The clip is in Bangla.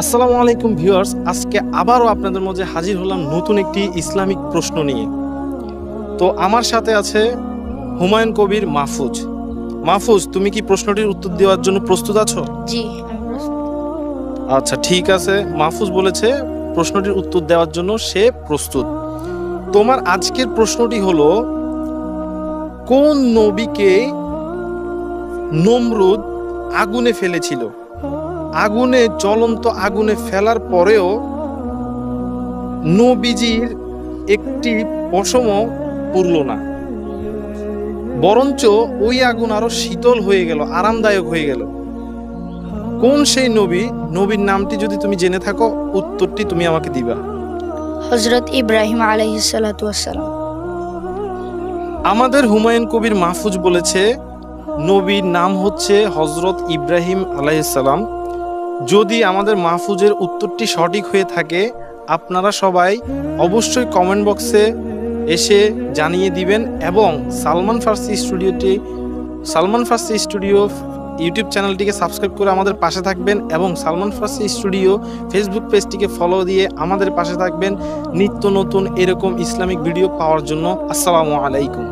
আসসালামু আলাইকুম ভিউয়ার্স, আজকে আবারও আপনাদের মাঝে হাজির হলাম নতুন একটি ইসলামিক প্রশ্ন নিয়ে। তো আমার সাথে আছে হুমায়ুন কবির মাহফুজ। মাহফুজ, তুমি কি প্রশ্নটির উত্তর দেওয়ার জন্য প্রস্তুত আছো? জি, আমি প্রস্তুত। আচ্ছা, ঠিক আছে। মাহফুজ বলেছে প্রশ্নটির উত্তর দেওয়ার জন্য সে প্রস্তুত। তোমার আজকের প্রশ্নটি হলো, কোন নবীকে নমরুদ আগুনে ফেলেছিল? জ্বলন্ত আগুনে ফেলার পরেও নবীজির একটি পশমও পুড়ল না, বরঞ্চ ওই আগুন আরো শীতল হয়ে গেল, আরামদায়ক হয়ে গেল। কোন সেই নবীর নামটি যদি তুমি জেনে থাকো, উত্তরটি তুমি আমাকে দিবা। হযরত ইব্রাহিম আলাইহিস সালাতু ওয়াস সালাম। আমাদের হুমায়ুন কবির মাহফুজ বলেছে নবীর নাম হচ্ছে হযরত ইব্রাহিম আলাইহিস সালাম। যদি আমাদের মাহফুজের উত্তরটি সঠিক হয়ে থাকে, আপনারা সবাই অবশ্যই কমেন্ট বক্সে এসে জানিয়ে দিবেন এবং সালমান ফার্সি স্টুডিও ইউটিউব চ্যানেলটিকে সাবস্ক্রাইব করে আমাদের পাশে থাকবেন এবং সালমান ফার্সি স্টুডিও ফেসবুক পেজটিকে ফলো দিয়ে আমাদের পাশে থাকবেন নিত্য নতুন এরকম ইসলামিক ভিডিও পাওয়ার জন্য। আসসালামু আলাইকুম।